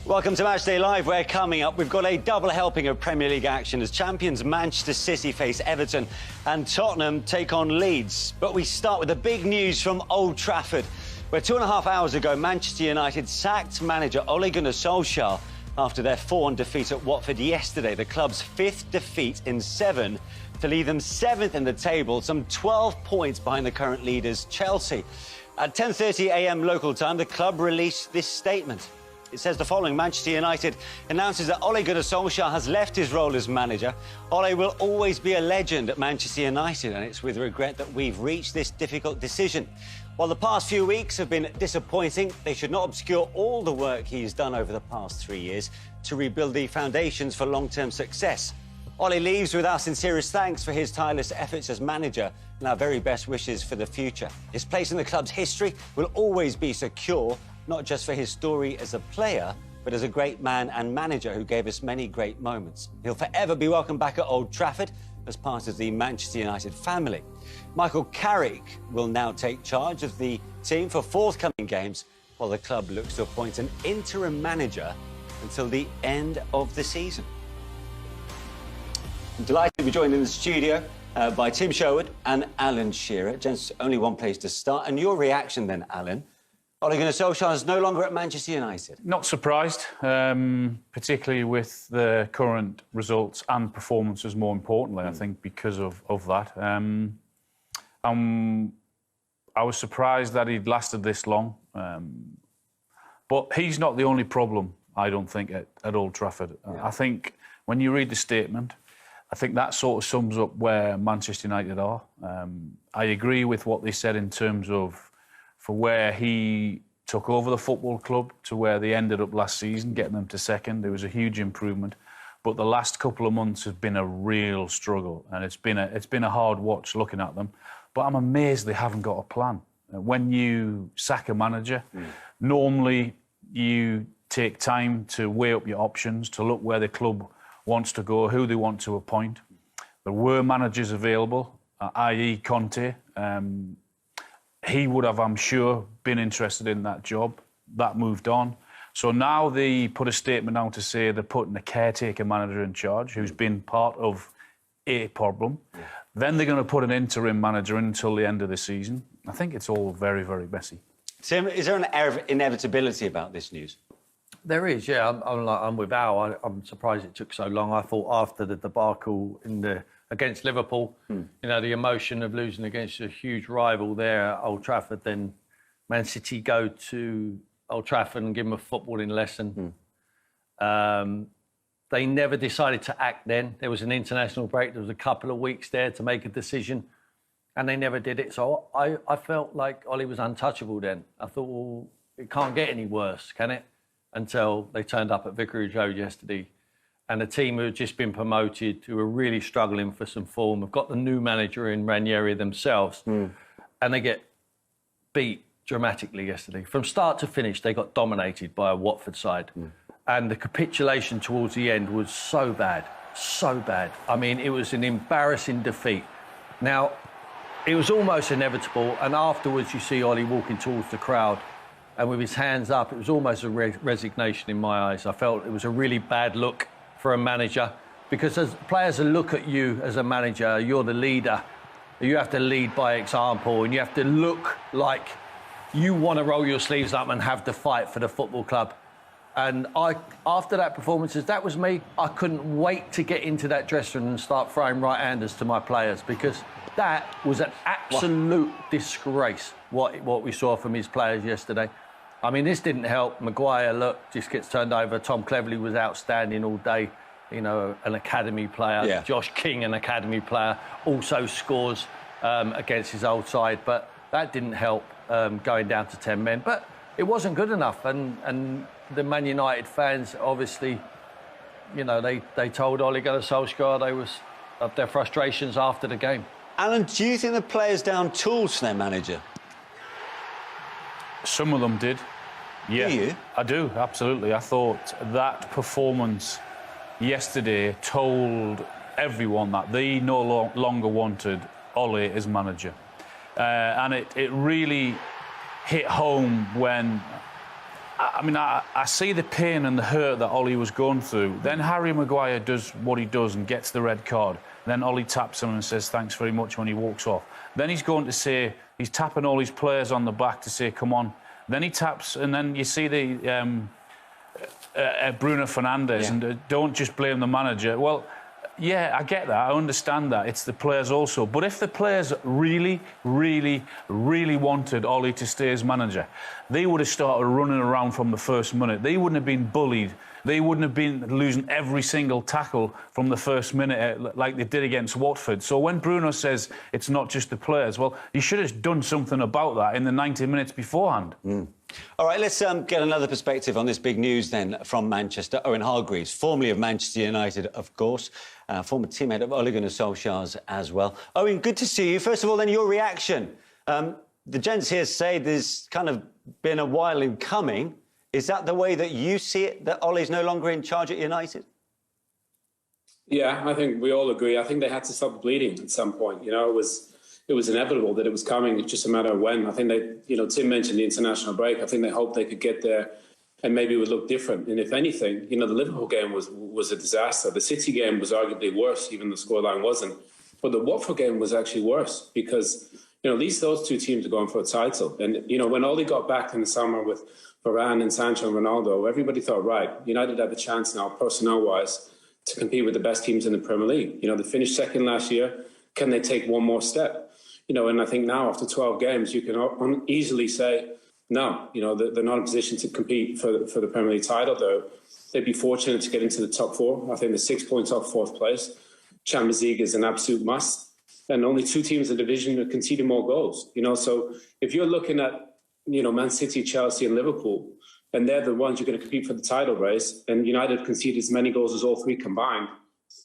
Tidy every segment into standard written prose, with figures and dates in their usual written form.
Welcome to Matchday Live, where coming up we've got a double helping of Premier League action as champions Manchester City face Everton and Tottenham take on Leeds. But we start with the big news from Old Trafford, where 2.5 hours ago Manchester United sacked manager Ole Gunnar Solksjaer after their 4-1 defeat at Watford yesterday, the club's 5th defeat in 7, to leave them 7th in the table, some 12 points behind the current leaders Chelsea. At 10:30 a.m. local time, the club released this statement. It says the following: Manchester United announces that Ole Gunnar Solskjaer has left his role as manager. Ole will always be a legend at Manchester United, and it's with regret that we've reached this difficult decision. While the past few weeks have been disappointing, they should not obscure all the work he's done over the past 3 years to rebuild the foundations for long-term success. Ole leaves with our sincerest thanks for his tireless efforts as manager and our very best wishes for the future. His place in the club's history will always be secure, not just for his story as a player, but as a great man and manager who gave us many great moments. He'll forever be welcome back at Old Trafford as part of the Manchester United family. Michael Carrick will now take charge of the team for forthcoming games, while the club looks to appoint an interim manager until the end of the season. I'm delighted to be joined in the studio by Tim Sherwood and Alan Shearer. Gents, only one place to start. And your reaction then, Alan? Ole Gunnar Solskjaer is no longer at Manchester United. Not surprised, particularly with the current results and performances, more importantly, I think, because of that. I was surprised that he'd lasted this long. But he's not the only problem, I don't think, at Old Trafford. Yeah. I think when you read the statement, I think that sort of sums up where Manchester United are. I agree with what they said in terms of for where he took over the football club to where they ended up last season, getting them to second. There was a huge improvement. But the last couple of months has been a real struggle, and it's been a hard watch looking at them. But I'm amazed they haven't got a plan. When you sack a manager, normally you take time to weigh up your options, to look where the club wants to go, who they want to appoint. There were managers available, i.e. Conte. He would have, I'm sure, been interested in that job. That moved on. So now they put a statement out to say they're putting a caretaker manager in charge who's been part of a problem. Yeah. Then they're going to put an interim manager in until the end of the season. I think it's all very, very messy. Tim, is there an air of inevitability about this news? There is, yeah. I'm with Al. I'm surprised it took so long. I thought after the debacle against Liverpool, you know, the emotion of losing against a huge rival there at Old Trafford, then Man City go to Old Trafford and give them a footballing lesson. They never decided to act then. There was an international break. There was a couple of weeks there to make a decision, and they never did it. So I felt like Ole was untouchable then. I thought, well, it can't get any worse, can it? Until they turned up at Vicarage Road yesterday. And the team who had just been promoted, who were really struggling for some form, have got the new manager in Ranieri themselves, and they get beat dramatically yesterday. From start to finish, they got dominated by a Watford side. And the capitulation towards the end was so bad, so bad. I mean, it was an embarrassing defeat. Now, it was almost inevitable, and afterwards you see Ole walking towards the crowd, and with his hands up, it was almost a resignation in my eyes. I felt it was a really bad look for a manager, because as players look at you as a manager, you're the leader. You have to lead by example, and you have to look like you want to roll your sleeves up and have the fight for the football club. And after that performance, that was me. I couldn't wait to get into that dressing room and start throwing right-handers to my players, because that was an absolute disgrace, what we saw from his players yesterday. I mean, this didn't help. Maguire, look, just gets turned over. Tom Cleverley was outstanding all day. You know, an academy player. Yeah. Josh King, an academy player, also scores against his old side. But that didn't help going down to 10 men. But it wasn't good enough. And the Man United fans, obviously, you know, they told Ole Gunnar Solskjaer they was of their frustrations after the game. Alan, do you think the players down tools for their manager? Some of them did. Yeah, do you? I do, absolutely. I thought that performance yesterday told everyone that they no longer wanted Ole as manager. And it really hit home when I see the pain and the hurt that Ole was going through. Then Harry Maguire does what he does and gets the red card. Then Ole taps him and says thanks very much when he walks off. Then he's going to say, he's tapping all his players on the back to say, come on. Then he taps, and then you see the Bruno Fernandes, and don't just blame the manager. Well, yeah, I get that. I understand that. It's the players also. But if the players really, really, really wanted Ole to stay as manager, they would have started running around from the first minute. They wouldn't have been bullied. They wouldn't have been losing every single tackle from the first minute like they did against Watford. So when Bruno says it's not just the players, well, you should have done something about that in the 90 minutes beforehand. All right, let's get another perspective on this big news then from Manchester. Owen Hargreaves, formerly of Manchester United, of course, former teammate of Ole Gunnar Solskjaer as well. Owen, good to see you. First of all, then, your reaction. The gents here say there's kind of been a while in coming. Is that the way that you see it, that Ole's no longer in charge at United? Yeah, I think we all agree. I think they had to stop bleeding at some point. You know, it was inevitable that it was coming. It's just a matter of when. I think they, you know, Tim mentioned the international break. I think they hoped they could get there and maybe it would look different. And if anything, you know, the Liverpool game was a disaster. The City game was arguably worse, even the scoreline wasn't. But the Watford game was actually worse because, you know, at least those two teams are going for a title. And, you know, when Ole got back in the summer with Varane and Sancho and Ronaldo, everybody thought, right, United have a chance now, personnel-wise, to compete with the best teams in the Premier League. You know, they finished second last year. Can they take one more step? You know, and I think now after 12 games, you can easily say, no, you know, they're not in a position to compete for the Premier League title, though. They'd be fortunate to get into the top four. I think they're 6 points off fourth place. Champions League is an absolute must. And only two teams in the division have conceded more goals. You know, so if you're looking at, you know, Man City, Chelsea and Liverpool, and they're the ones you're going to compete for the title race, and United conceded as many goals as all three combined,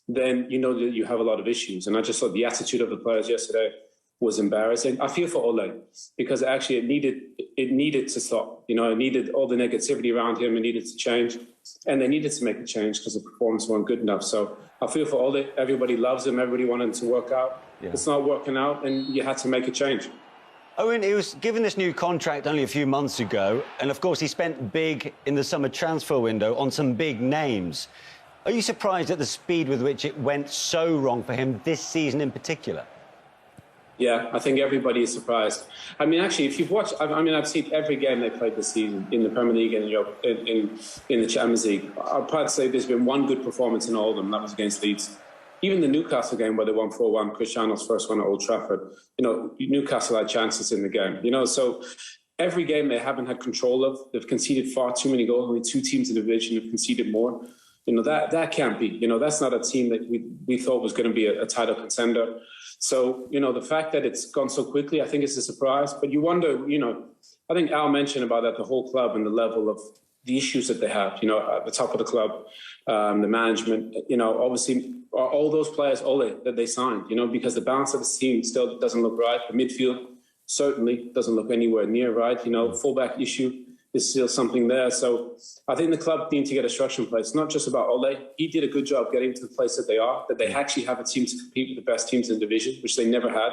then you know that you have a lot of issues. And I just thought the attitude of the players yesterday was embarrassing. I feel for Ole because actually it needed to stop. You know, it needed all the negativity around him. It needed to change, and they needed to make a change because the performance weren't good enough. So I feel for Ole. Everybody loves him. Everybody wanted him to work out. Yeah. It's not working out, and you had to make a change. Owen, he was given this new contract only a few months ago, and of course he spent big in the summer transfer window on some big names. Are you surprised at the speed with which it went so wrong for him this season in particular? Yeah, I think everybody is surprised. I mean, actually, if you've watched, I mean, I've seen every game they played this season in the Premier League and in the Champions League. I'll probably say there's been one good performance in all of them, that was against Leeds. Even the Newcastle game where they won 4-1, Cristiano's first one at Old Trafford, you know, Newcastle had chances in the game, you know, so every game they haven't had control of. They've conceded far too many goals. Only two teams in the division have conceded more. You know, that can't be. You know, that's not a team that we thought was going to be a title contender. So, you know, the fact that it's gone so quickly, I think it's a surprise. But you wonder, you know, I think Al mentioned about that, the whole club and the level of the issues that they have, you know, at the top of the club, the management, you know, obviously all those players, Ole, that they signed, you know, because the balance of the team still doesn't look right. The midfield certainly doesn't look anywhere near right. You know, fullback issue is still something there. So I think the club need to get a structure in place. It's not just about Ole. He did a good job getting to the place that they are, that they actually have a team to compete with the best teams in the division, which they never had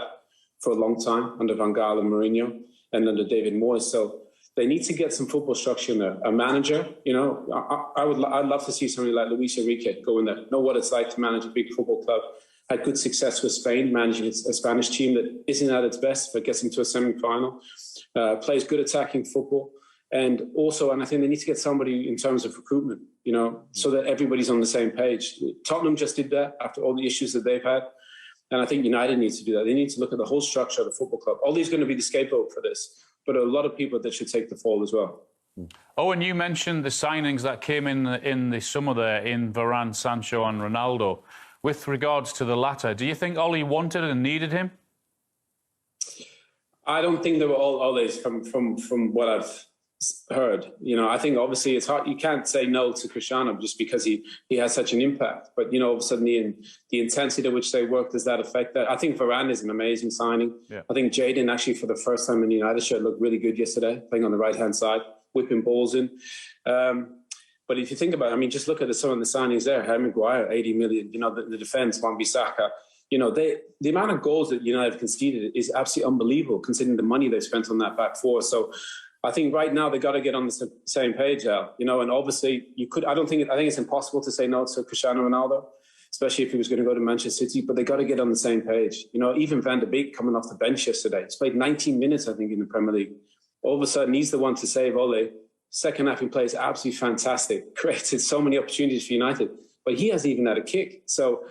for a long time under Van Gaal and Mourinho and under David Moyes. So they need to get some football structure in there. A manager, you know, I'd love to see somebody like Luis Enrique go in there, know what it's like to manage a big football club. Had good success with Spain, managing a Spanish team that isn't at its best, but gets into a semi-final, plays good attacking football. And I think they need to get somebody in terms of recruitment, you know, so that everybody's on the same page. Tottenham just did that after all the issues that they've had. And I think United needs to do that. They need to look at the whole structure of the football club. Ole's going to be the scapegoat for this, but a lot of people that should take the fall as well. Owen, you mentioned the signings that came in the summer there in Varane, Sancho and Ronaldo. With regards to the latter, do you think Ole wanted and needed him? I don't think they were all Ole's from what I've heard. You know, I think obviously it's hard. You can't say no to Cristiano just because he has such an impact. But, you know, all of a sudden the intensity to which they work, does that affect that? I think Varane is an amazing signing. Yeah. I think Jadon actually for the first time in the United shirt looked really good yesterday, playing on the right-hand side, whipping balls in. But if you think about it, I mean, just look at some of the signings there. Harry Maguire, 80 million, you know, the defence, Wan-Bissaka. You know, the amount of goals that United have conceded is absolutely unbelievable considering the money they've spent on that back four. So I think right now they got to get on the same page, Al. You know, and obviously you could. I think it's impossible to say no to Cristiano Ronaldo, especially if he was going to go to Manchester City. But they got to get on the same page. You know, even Van der Beek coming off the bench yesterday, he's played 19 minutes, I think, in the Premier League. All of a sudden, he's the one to save Ole. Second half, he plays absolutely fantastic. Created so many opportunities for United, but he hasn't even had a kick. So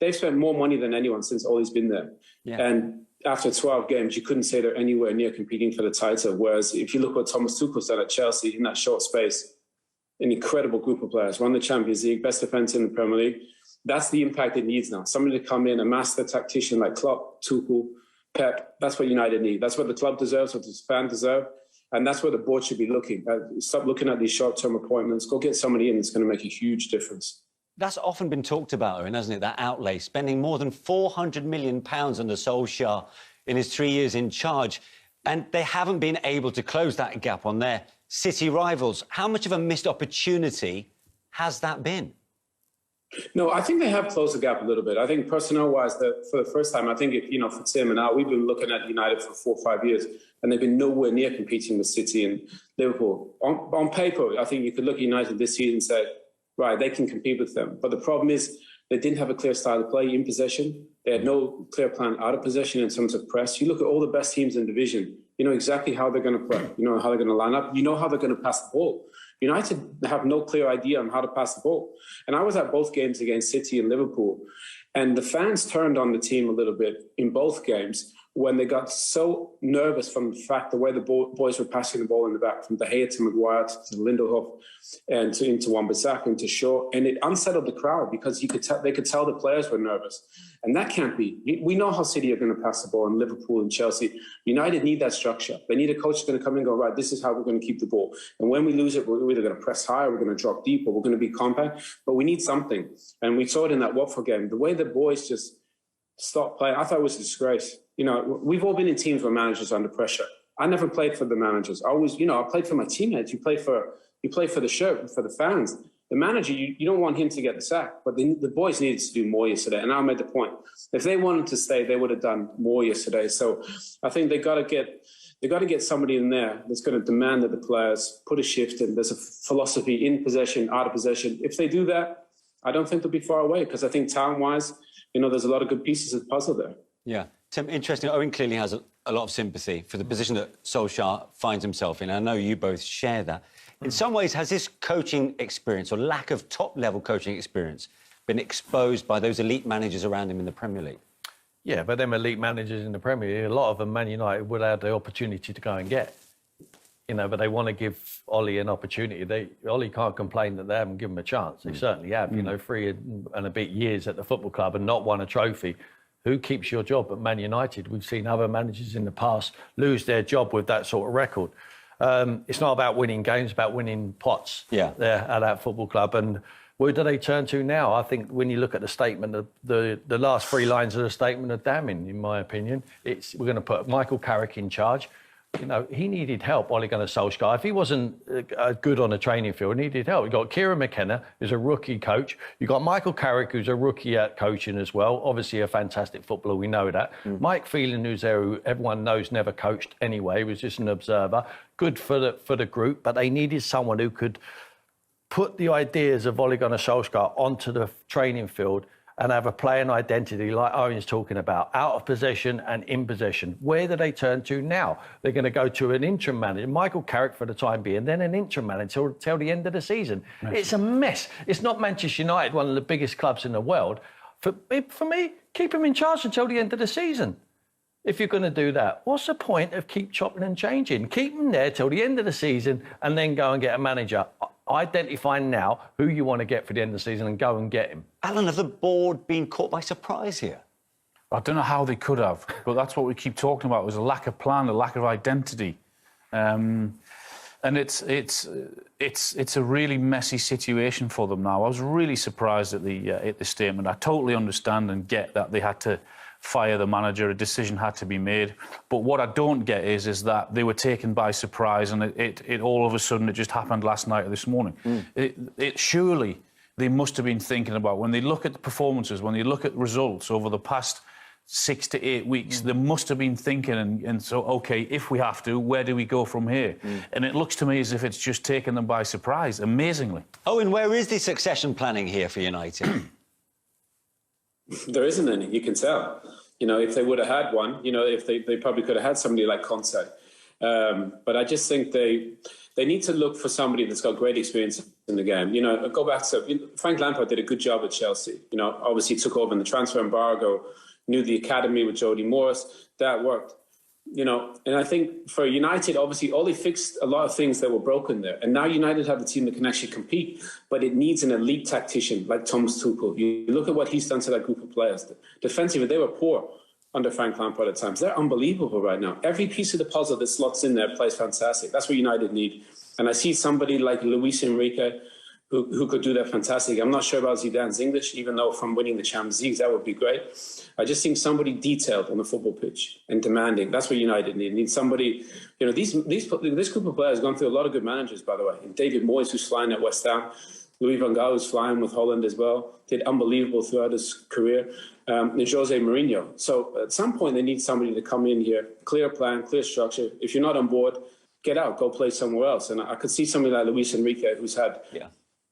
they've spent more money than anyone since Ole's been there. Yeah. And after 12 games, you couldn't say they're anywhere near competing for the title. Whereas if you look what Thomas Tuchel's done at Chelsea in that short space, an incredible group of players, won the Champions League, best defence in the Premier League. That's the impact it needs now. Somebody to come in, a master tactician like Klopp, Tuchel, Pep. That's what United need. That's what the club deserves, what the fans deserve. And that's where the board should be looking. Stop looking at these short-term appointments. Go get somebody in that's going to make a huge difference. That's often been talked about, Owen, hasn't it? That outlay, spending more than £400 million under Solskjaer in his 3 years in charge. And they haven't been able to close that gap on their City rivals. How much of a missed opportunity has that been? No, I think they have closed the gap a little bit. I think personnel-wise, for the first time, I think, for Tim and I, we've been looking at United for 4 or 5 years, and they've been nowhere near competing with City and Liverpool. On paper, I think you could look at United this season and say, right, they can compete with them. But the problem is they didn't have a clear style of play in possession. They had no clear plan out of possession in terms of press. You look at all the best teams in the division, you know exactly how they're going to play. You know how they're going to line up. You know how they're going to pass the ball. United have no clear idea on how to pass the ball. And I was at both games against City and Liverpool, and the fans turned on the team a little bit in both games when they got so nervous from the fact the way the boys were passing the ball in the back, from De Gea to Maguire to Lindelof and into Wan-Bissaka and to Shaw, and it unsettled the crowd because they could tell the players were nervous. And that can't be. We know how City are going to pass the ball, and Liverpool and Chelsea. United need that structure. They need a coach who's going to come in and go, right, this is how we're going to keep the ball. And when we lose it, we're either going to press high, or we're going to drop deep, or we're going to be compact. But we need something. And we saw it in that Watford game. The way the boys just stopped playing, I thought it was a disgrace. You know, we've all been in teams where managers are under pressure. I never played for the managers. I played for my teammates. You play for the shirt, for the fans. The manager, you don't want him to get the sack, but the boys needed to do more yesterday. And I made the point. If they wanted to stay, they would have done more yesterday. So I think they got to get somebody in there that's going to demand that the players put a shift in. There's a philosophy in possession, out of possession. If they do that, I don't think they'll be far away, because I think talent-wise, there's a lot of good pieces of the puzzle there. Yeah. Tim, interesting. Owen clearly has a lot of sympathy for the position that Solskjaer finds himself in. I know you both share that. In some ways, has this coaching experience, or lack of top-level coaching experience, been exposed by those elite managers around him in the Premier League? Yeah, but them elite managers in the Premier League, a lot of them Man United would have the opportunity to go and get. But they want to give Ole an opportunity. Ole can't complain that they haven't given him a chance. They certainly have. 3 and a bit years at the football club and not won a trophy. Who keeps your job at Man United? We've seen other managers in the past lose their job with that sort of record. It's not about winning games, it's about winning pots there at that football club. And where do they turn to now? I think when you look at the statement, the last 3 lines of the statement are damning, in my opinion. We're going to put Michael Carrick in charge. He needed help, Ole Gunnar Solskjaer. If he wasn't good on the training field, he needed help. You've got Kieran McKenna, who's a rookie coach. You've got Michael Carrick, who's a rookie at coaching as well. Obviously a fantastic footballer, we know that. Mike Phelan, who's there, who everyone knows never coached anyway, was just an observer. Good for the group, but they needed someone who could put the ideas of Ole Gunnar Solskjaer onto the training field and have a playing identity like Owen's talking about, out of possession and in possession. Where do they turn to now? They're going to go to an interim manager, Michael Carrick for the time being, then an interim manager till the end of the season. It's a mess. It's not Manchester United, one of the biggest clubs in the world. For me, keep him in charge until the end of the season. If you're going to do that, what's the point of keep chopping and changing? Keep him there till the end of the season and then go and get a manager. Identify now who you want to get for the end of the season and go and get him. Alan, have the board been caught by surprise here? I don't know how they could have, but that's what we keep talking about, was a lack of plan, a lack of identity. And it's a really messy situation for them now. I was really surprised at the statement. I totally understand and get that they had to fire the manager, a decision had to be made. But what I don't get is that they were taken by surprise and it all of a sudden, it just happened last night or this morning. Surely they must have been thinking about, when they look at the performances, when they look at results over the past 6 to 8 weeks. They must have been thinking, and so, OK, if we have to, where do we go from here? And it looks to me as if it's just taken them by surprise, amazingly. Owen, where is the succession planning here for United? There isn't any, you can tell. You know, if they would have had one, you know, if they probably could have had somebody like Conte. But I just think they need to look for somebody that's got great experience in the game. You know, go back to Frank Lampard did a good job at Chelsea. You know, obviously took over in the transfer embargo, knew the academy with Jody Morris. That worked. You know, and I think for United, obviously, Ole fixed a lot of things that were broken there. And now United have a team that can actually compete, but it needs an elite tactician like Thomas Tuchel. You look at what he's done to that group of players. Defensively, they were poor under Frank Lampard at times. They're unbelievable right now. Every piece of the puzzle that slots in there plays fantastic. That's what United need. And I see somebody like Luis Enrique who could do that fantastic. I'm not sure about Zidane's English, even though from winning the Champions League, that would be great. I just think somebody detailed on the football pitch and demanding. That's what United need somebody, you know, this group of players has gone through a lot of good managers, by the way. And David Moyes, who's flying at West Ham. Louis van Gaal, who's flying with Holland as well. Did unbelievable throughout his career. And Jose Mourinho. So at some point, they need somebody to come in here, clear plan, clear structure. If you're not on board, get out, go play somewhere else. And I could see somebody like Luis Enrique, who's had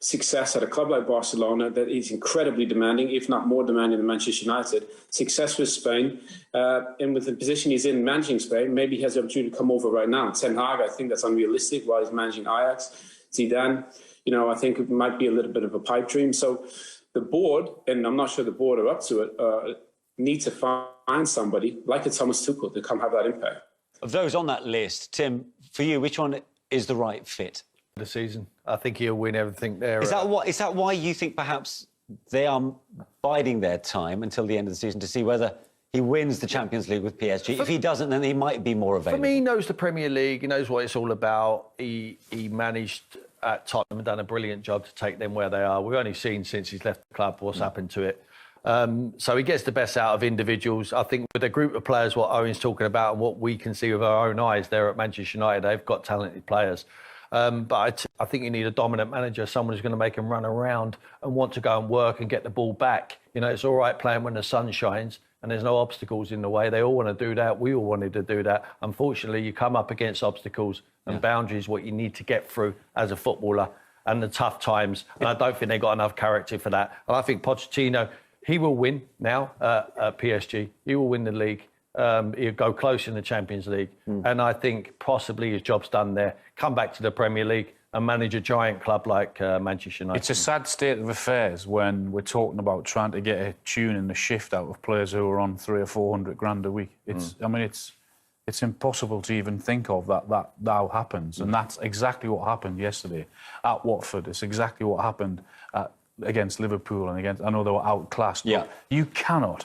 success at a club like Barcelona that is incredibly demanding, if not more demanding than Manchester United. Success with Spain, and with the position he's in managing Spain, maybe he has the opportunity to come over right now. Ten Hag, I think that's unrealistic while he's managing Ajax. Zidane, you know, I think it might be a little bit of a pipe dream. So the board, and I'm not sure the board are up to it, need to find somebody like a Thomas Tuchel to come have that impact. Of those on that list, Tim, for you, which one is the right fit? The season. I think he'll win everything there. Is that why you think perhaps they are biding their time until the end of the season to see whether he wins the Champions League with PSG? If he doesn't, then he might be more available. For me, he knows the Premier League. He knows what it's all about. He managed at Tottenham and done a brilliant job to take them where they are. We've only seen since he's left the club what's happened to it. So he gets the best out of individuals. I think with a group of players, what Owen's talking about and what we can see with our own eyes there at Manchester United, they've got talented players. But I think you need a dominant manager, someone who's going to make them run around and want to go and work and get the ball back. You know, it's all right playing when the sun shines and there's no obstacles in the way. They all want to do that. We all wanted to do that. Unfortunately, you come up against obstacles and boundaries, what you need to get through as a footballer, and the tough times. And I don't think they've got enough character for that. And I think Pochettino, he will win now at PSG. He will win the league. He'll go close in the Champions League. And I think possibly his job's done there. Come back to the Premier League and manage a giant club like Manchester United. It's a sad state of affairs when we're talking about trying to get a tune and a shift out of players who are on 300 or 400 grand a week. I mean, it's impossible to even think of that now happens. And that's exactly what happened yesterday at Watford. It's exactly what happened against Liverpool and against, I know they were outclassed, but you cannot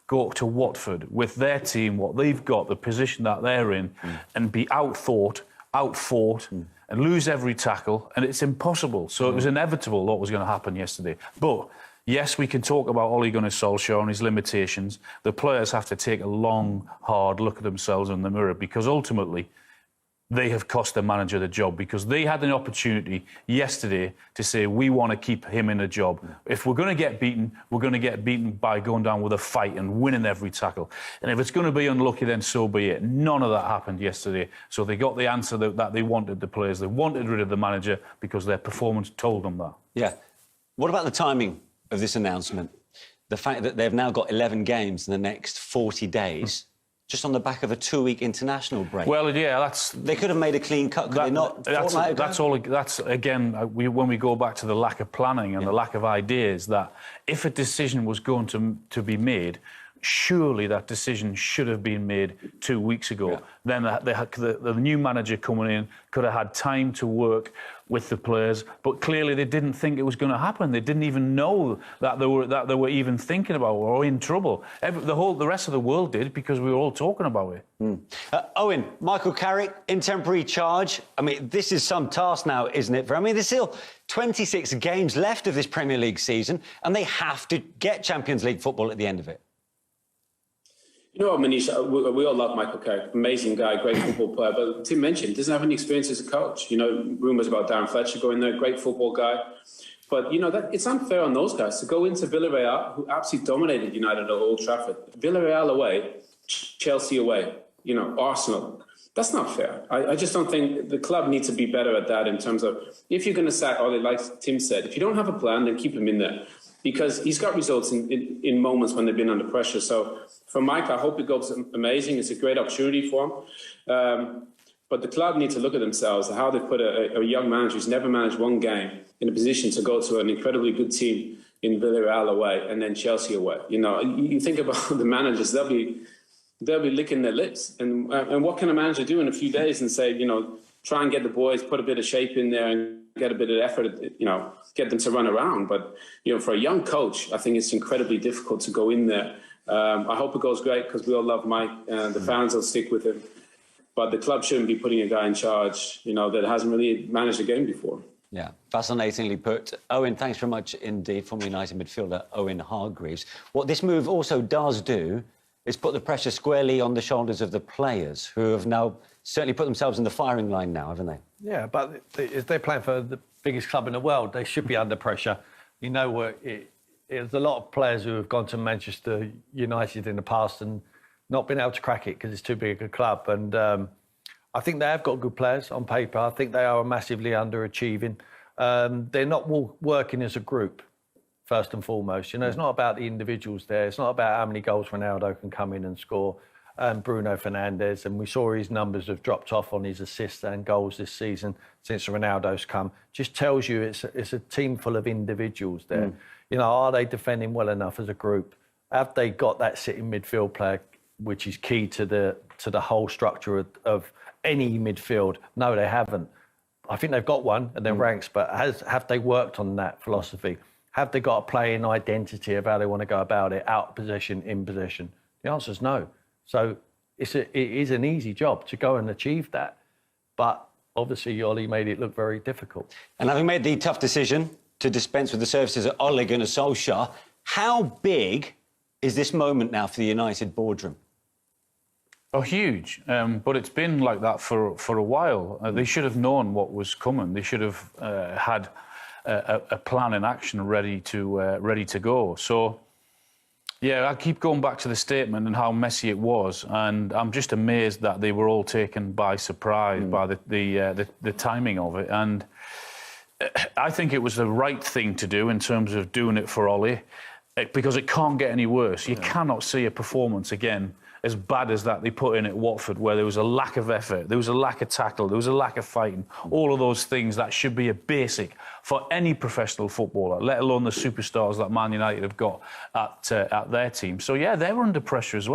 go to Watford with their team, what they've got, the position that they're in, and be outfought, and lose every tackle, and it's impossible. So it was inevitable what was going to happen yesterday. But yes, we can talk about Ole Gunnar Solskjaer and his limitations. The players have to take a long, hard look at themselves in the mirror, because ultimately they have cost the manager the job, because they had an opportunity yesterday to say, we want to keep him in a job. If we're going to get beaten, we're going to get beaten by going down with a fight and winning every tackle. And if it's going to be unlucky, then so be it. None of that happened yesterday. So they got the answer that they wanted, the players. They wanted rid of the manager because their performance told them that. Yeah. What about the timing of this announcement? The fact that they've now got 11 games in the next 40 days... just on the back of a 2-week international break. Well, yeah, they could have made a clean cut, could they not? That's again, when we go back to the lack of planning and the lack of ideas, that if a decision was going to be made, surely that decision should have been made 2 weeks ago. Yeah. Then the new manager coming in could have had time to work with the players, but clearly they didn't think it was going to happen. They didn't even know that they were even thinking about it or in trouble. The rest of the world did, because we were all talking about it. Owen, Michael Carrick in temporary charge. I mean, this is some task now, isn't it? There's still 26 games left of this Premier League season, and they have to get Champions League football at the end of it. You know what, Manish, we all love Michael Carrick. Amazing guy, great football player. But Tim mentioned, doesn't have any experience as a coach. You know, rumours about Darren Fletcher going there, great football guy. But, you know, it's unfair on those guys to go into Villarreal, who absolutely dominated United at Old Trafford. Villarreal away, Chelsea away, you know, Arsenal. That's not fair. I just don't think the club needs to be better at that in terms of, if you're going to sack Ole, like Tim said, if you don't have a plan, then keep him in there. Because he's got results in moments when they've been under pressure. So for Mike, I hope it goes amazing. It's a great opportunity for him. But the club need to look at themselves, how they put a young manager who's never managed one game in a position to go to an incredibly good team in Villarreal away and then Chelsea away. You know, you think about the managers, they'll be licking their lips. And what can a manager do in a few days and say, you know, try and get the boys, put a bit of shape in there and get a bit of effort, you know, get them to run around. But, you know, for a young coach, I think it's incredibly difficult to go in there. I hope it goes great because we all love Mike and the fans will stick with him. But the club shouldn't be putting a guy in charge, you know, that hasn't really managed a game before. Yeah, fascinatingly put. Owen, thanks very much indeed, former United midfielder Owen Hargreaves. What this move also does do is put the pressure squarely on the shoulders of the players, who have now certainly put themselves in the firing line now, haven't they? Yeah, but if they're playing for the biggest club in the world, they should be under pressure. You know, there's a lot of players who have gone to Manchester United in the past and not been able to crack it because it's too big a club. And I think they have got good players on paper. I think they are massively underachieving. They're not working as a group, first and foremost. You know, it's not about the individuals there. It's not about how many goals Ronaldo can come in and score. Bruno Fernandes, and we saw his numbers have dropped off on his assists and goals this season since Ronaldo's come. Just tells you it's a team full of individuals there. You know, are they defending well enough as a group? Have they got that sitting midfield player, which is key to the whole structure of any midfield? No, they haven't. I think they've got one in their ranks, but have they worked on that philosophy? Have they got a playing identity of how they want to go about it, out of possession, in possession? The answer is no. So it is an easy job to go and achieve that. But obviously, Ole made it look very difficult. And having made the tough decision to dispense with the services of Ole Gunnar Solksjaer, how big is this moment now for the United boardroom? Oh, huge. But it's been like that for a while. They should have known what was coming. They should have had a plan in action ready to go. So, yeah, I keep going back to the statement and how messy it was, and I'm just amazed that they were all taken by surprise by the timing of it. And I think it was the right thing to do in terms of doing it for Ole, because it can't get any worse. You cannot see a performance again as bad as that they put in at Watford, where there was a lack of effort, there was a lack of tackle, there was a lack of fighting. All of those things that should be a basic for any professional footballer, let alone the superstars that Man United have got at their team. So, yeah, they were under pressure as well.